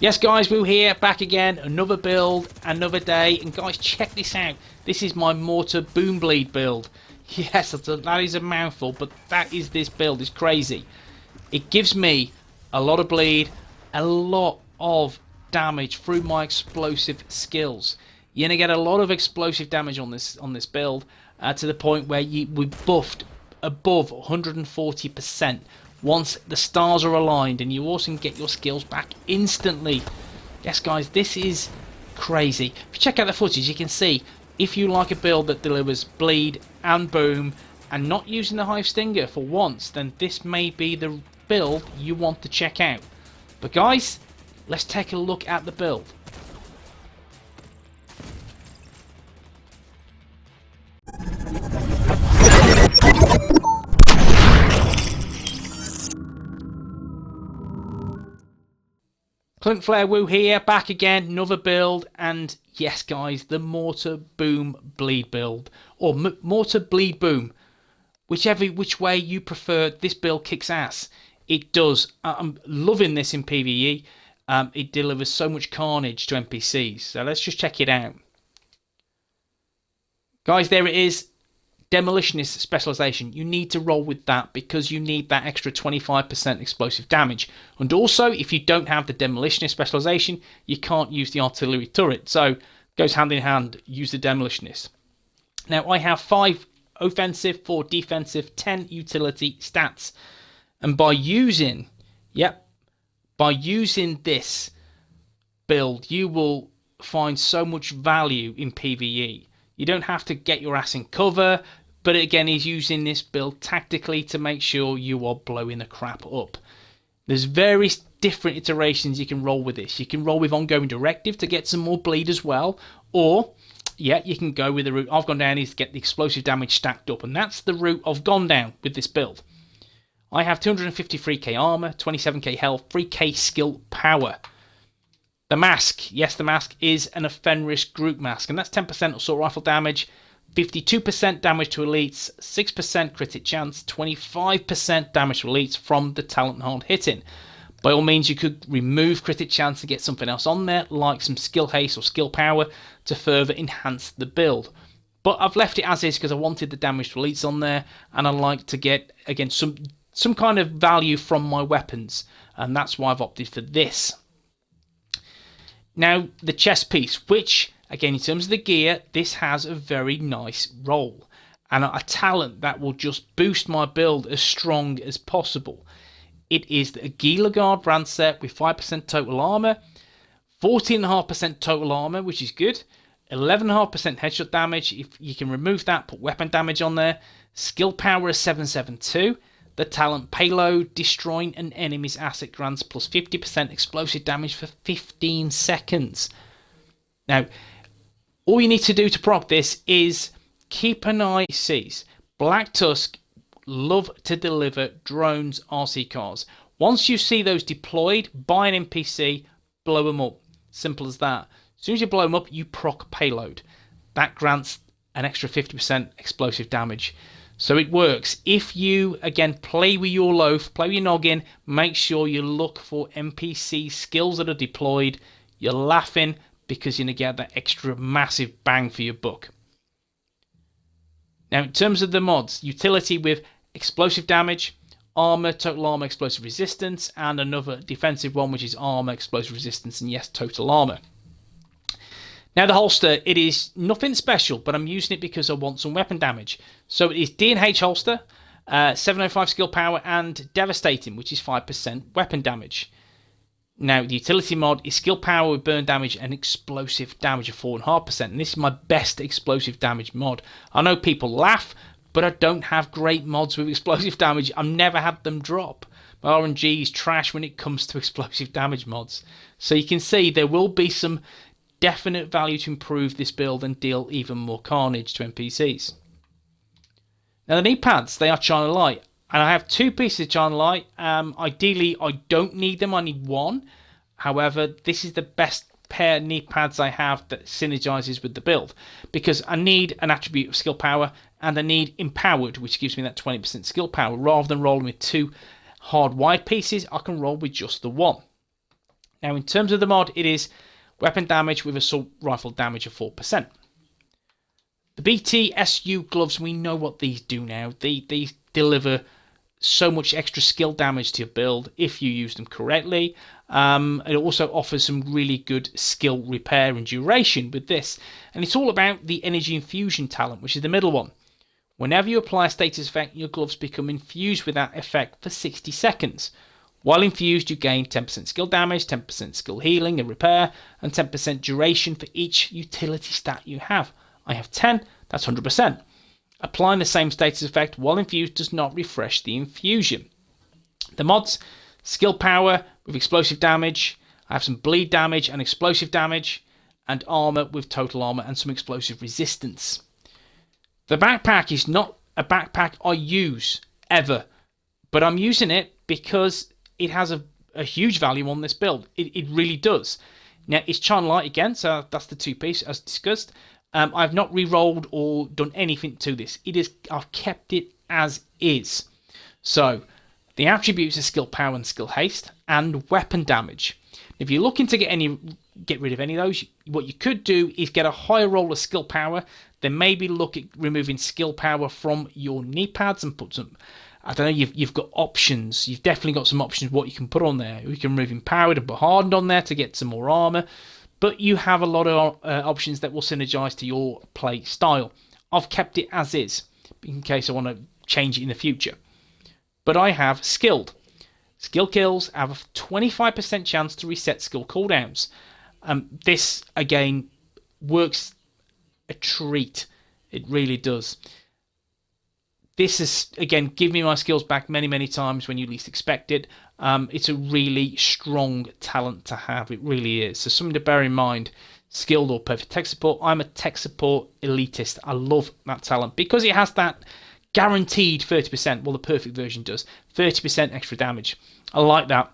Yes guys, we're here, back again, another build, another day, and guys check this out. This is my Mortar Boom Bleed build. Yes, that is a mouthful, but that is this build, it's crazy. It gives me a lot of bleed, a lot of damage through my explosive skills. You're going to get a lot of explosive damage on this build, to the point where we buffed above 140%. Once the stars are aligned, and you also can get your skills back instantly. Yes guys, this is crazy. If you check out the footage, you can see if you like a build that delivers bleed and boom and not using the hive stinger for once, then this may be the build you want to check out. But guys, let's take a look at the build. Clint Flare Woo here, back again, another build, and yes guys, the Mortar Boom Bleed build, or Mortar Bleed Boom, which way you prefer. This build kicks ass. It does. I'm loving this in PVE. It delivers so much carnage to NPCs, so let's just check it out. Guys, there it is. Demolitionist specialization. You need to roll with that because you need that extra 25% explosive damage. And also, if you don't have the demolitionist specialization, you can't use the artillery turret. So, goes hand in hand, use the demolitionist. Now, I have 5 offensive, 4 defensive, 10 utility stats. And by using this build, you will find so much value in PvE. You don't have to get your ass in cover, but again, he's using this build tactically to make sure you are blowing the crap up. There's various different iterations you can roll with this. You can roll with ongoing directive to get some more bleed as well, or yeah, you can go with the route I've gone down is to get the explosive damage stacked up, and that's the route I've gone down with this build. I have 253k armor, 27k health, 3k skill power. The mask, yes, the mask is an Ephemeris group mask, and that's 10% assault rifle damage, 52% damage to elites, 6% critic chance, 25% damage to elites from the talent hard hitting. By all means, you could remove critic chance and get something else on there, like some skill haste or skill power, to further enhance the build. But I've left it as is because I wanted the damage to elites on there, and I like to get, again, some kind of value from my weapons, and that's why I've opted for this. Now, the chest piece, which, again, in terms of the gear, this has a very nice roll. And a talent that will just boost my build as strong as possible. It is the Aguila Guard brand set with 5% total armor, 14.5% total armor, which is good, 11.5% headshot damage. If you can remove that, put weapon damage on there. Skill power is 772. The talent payload, destroying an enemy's asset grants plus 50% explosive damage for 15 seconds. Now, all you need to do to proc this is keep an eye on NPCs. Black Tusk love to deliver drones, RC cars. Once you see those deployed, buy an NPC, blow them up. Simple as that. As soon as you blow them up, you proc payload. That grants an extra 50% explosive damage. So it works. If you, again, play with your loaf, play with your noggin, make sure you look for NPC skills that are deployed. You're laughing because you're going to get that extra massive bang for your buck. Now, in terms of the mods, utility with explosive damage, armor, total armor, explosive resistance, and another defensive one, which is armor, explosive resistance, and yes, total armor. Now the holster, it is nothing special, but I'm using it because I want some weapon damage. So it is D&H holster, 705 skill power, and devastating, which is 5% weapon damage. Now the utility mod is skill power with burn damage and explosive damage of 4.5%. And this is my best explosive damage mod. I know people laugh, but I don't have great mods with explosive damage. I've never had them drop. My RNG is trash when it comes to explosive damage mods. So you can see there will be some definite value to improve this build and deal even more carnage to NPCs. Now the knee pads, they are China Light, and I have 2 pieces of China Light. Ideally I don't need them, I need 1. However, this is the best pair of knee pads I have that synergizes with the build, because I need an attribute of skill power and I need empowered, which gives me that 20% skill power. Rather than rolling with 2 hard wide pieces, I can roll with just the 1. Now, in terms of the mod, it is weapon damage with assault rifle damage of 4%. The BTSU gloves, we know what these do now. They deliver so much extra skill damage to your build if you use them correctly. It also offers some really good skill repair and duration with this. And it's all about the energy infusion talent, which is the middle one. Whenever you apply a status effect, your gloves become infused with that effect for 60 seconds. While infused, you gain 10% skill damage, 10% skill healing and repair, and 10% duration for each utility stat you have. I have 10, that's 100%. Applying the same status effect while infused does not refresh the infusion. The mods, skill power with explosive damage. I have some bleed damage and explosive damage, and armor with total armor and some explosive resistance. The backpack is not a backpack I use ever, but I'm using it because it has a huge value on this build. It really does. Now, it's Charm Light again, so that's the two-piece as discussed. I've not re-rolled or done anything to this. I've kept it as is. So, the attributes are skill power and skill haste, and weapon damage. If you're looking to get rid of any of those, what you could do is get a higher roll of skill power, then maybe look at removing skill power from your knee pads and put some, I don't know, you've got options. You've definitely got some options what you can put on there. You can remove empowered and put hardened on there to get some more armor, but you have a lot of options that will synergize to your play style. I've kept it as is in case I want to change it in the future. But I have skilled. Skill kills have a 25% chance to reset skill cooldowns. This, again, works a treat. It really does. This is, again, give me my skills back many, many times when you least expect it. It's a really strong talent to have. It really is. So something to bear in mind. Skilled or perfect tech support. I'm a tech support elitist. I love that talent because it has that guaranteed 30%. Well, the perfect version does. 30% extra damage. I like that.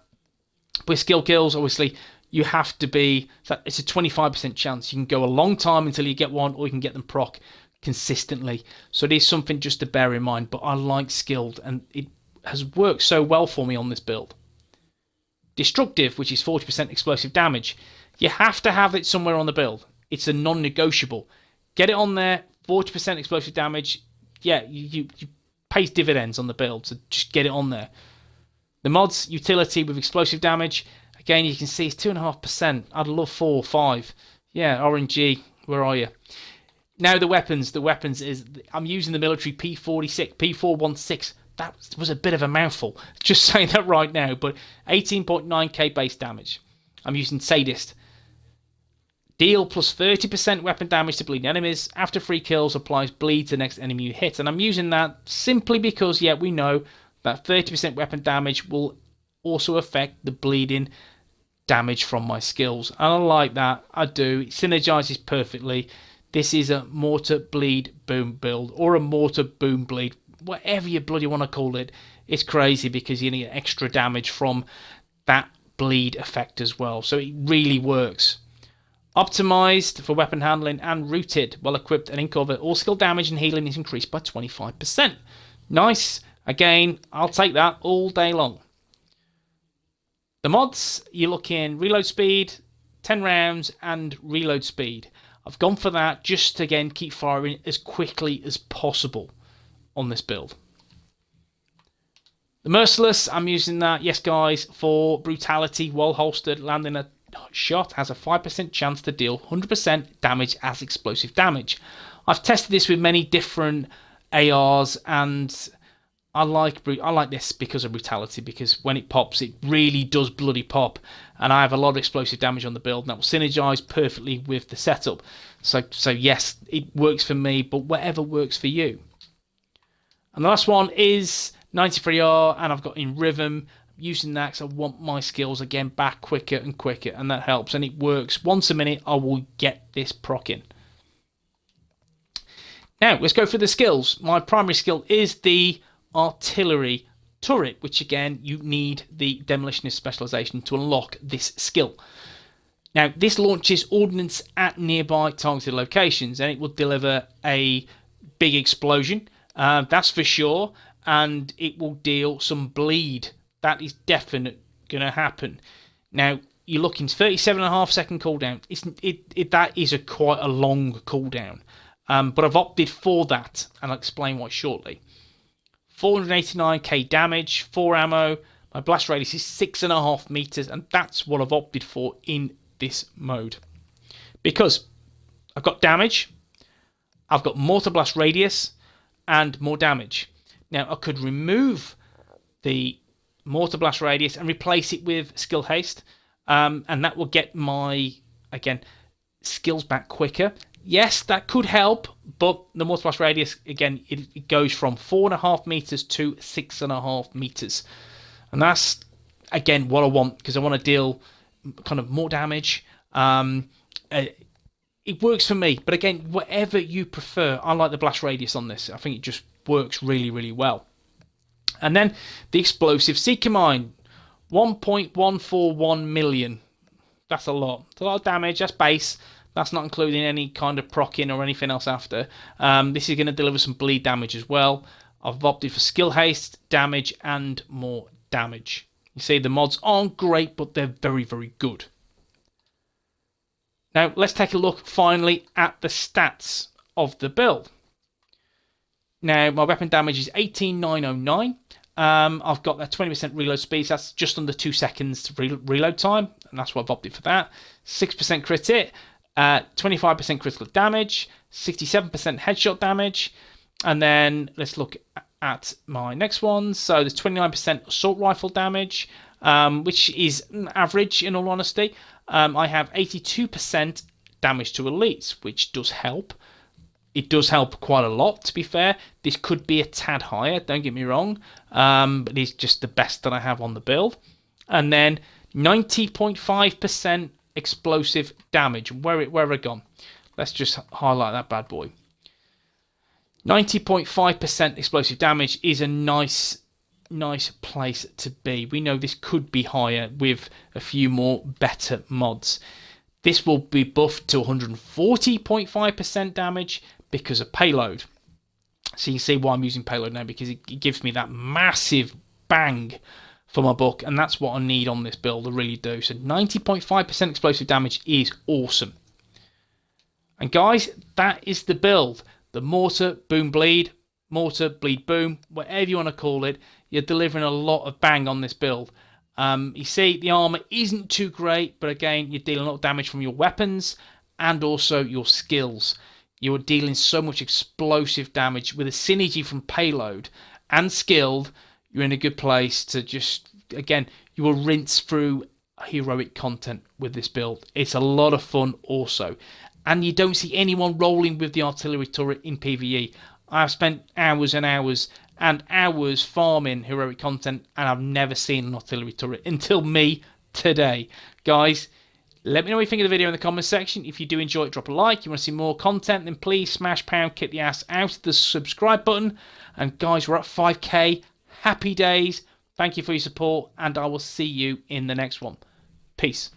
With skill kills, obviously, you have to be, it's a 25% chance. You can go a long time until you get one, or you can get them proc consistently. So it is something just to bear in mind, but I like skilled, and it has worked so well for me on this build. Destructive, which is 40% explosive damage. You have to have it somewhere on the build. It's a non-negotiable. Get it on there, 40% explosive damage. Yeah, you pays dividends on the build, so just get it on there. The mods, utility with explosive damage. Again, you can see it's 2.5%. I'd love 4 or 5. Yeah, RNG, where are you? Now the weapons. The weapons is, I'm using the military P46, P416. That was a bit of a mouthful. Just saying that right now, but 18.9k base damage. I'm using Sadist. Deal plus 30% weapon damage to bleeding enemies. After 3 kills, applies bleed to the next enemy you hit. And I'm using that simply because, yeah, we know that 30% weapon damage will also affect the bleeding damage from my skills. And I like that. I do. It synergizes perfectly. This is a Mortar Bleed Boom build, or a Mortar Boom Bleed, whatever you bloody want to call it. It's crazy because you need extra damage from that bleed effect as well. So it really works. Optimized for weapon handling and rooted. Well equipped and in cover. All skill damage and healing is increased by 25%. Nice. Again, I'll take that all day long. The mods, you're looking reload speed, 10 rounds, and reload speed. I've gone for that just to, again, keep firing as quickly as possible on this build. The Merciless, I'm using that, yes guys, for brutality while holstered. Landing a shot has a 5% chance to deal 100% damage as explosive damage. I've tested this with many different ARs, and I like this because of brutality, because when it pops, it really does bloody pop. And I have a lot of explosive damage on the build, and that will synergize perfectly with the setup. So yes, it works for me, but whatever works for you. And the last one is 93R, and I've got in Rhythm. Using that because I want my skills again back quicker and quicker, and that helps, and it works. Once a minute, I will get this proc in. Now, let's go for the skills. My primary skill is the artillery turret, which again, you need the demolitionist specialization to unlock this skill. Now, this launches ordnance at nearby targeted locations, and it will deliver a big explosion, that's for sure, and it will deal some bleed. That is definitely going to happen. Now, you're looking 37.5-second cooldown. That is quite a long cooldown. But I've opted for that, and I'll explain why shortly. 489k damage, 4 ammo. My blast radius is 6.5 meters, and that's what I've opted for in this mode. Because I've got damage, I've got mortar blast radius, and more damage. Now, I could remove the mortar blast radius and replace it with skill haste, and that will get my, again, skills back quicker. Yes, that could help, but the mortar blast radius, again, it goes from 4.5 meters to 6.5 meters. And that's, again, what I want, because I want to deal kind of more damage. It works for me, but again, whatever you prefer, I like the blast radius on this. I think it just works really, really well. And then the explosive seeker mine, 1.141 million. That's a lot. It's a lot of damage. That's base. That's not including any kind of proccing or anything else after. This is going to deliver some bleed damage as well. I've opted for skill haste, damage, and more damage. You see, the mods aren't great, but they're very, very good. Now, let's take a look finally at the stats of the build. Now, my weapon damage is 18,909. I've got that 20% reload speed, so that's just under 2 seconds reload time, and that's why I've opted for that. 6% crit hit, 25% critical damage, 67% headshot damage, and then let's look at my next one. So there's 29% assault rifle damage, which is average in all honesty. I have 82% damage to elites, which does help. It does help quite a lot, to be fair. This could be a tad higher, don't get me wrong, but it's just the best that I have on the build. And then 90.5% explosive damage. Where have I gone? Let's just highlight that bad boy. 90.5% explosive damage is a nice place to be. We know this could be higher with a few more better mods. This will be buffed to 140.5% damage because of payload. So you can see why I'm using payload now, because it gives me that massive bang for my buck, and that's what I need on this build. I really do. So 90.5% explosive damage is awesome. And guys, that is the build. The mortar, boom, bleed, mortar, bleed, boom, whatever you want to call it. You're delivering a lot of bang on this build. You see, the armor isn't too great, but again, you're dealing a lot of damage from your weapons and also your skills. You're dealing so much explosive damage with a synergy from payload and skilled. You're in a good place to just, again, you will rinse through heroic content with this build. It's a lot of fun also. And you don't see anyone rolling with the artillery turret in PVE. I've spent hours and hours and hours farming heroic content, and I've never seen an artillery turret until me today. Guys, let me know what you think of the video in the comments section. If you do enjoy it, drop a like. You want to see more content, then please smash pound, kick the ass out of the subscribe button. And guys, we're at 5k. Happy days. Thank you for your support, and I will see you in the next one. Peace.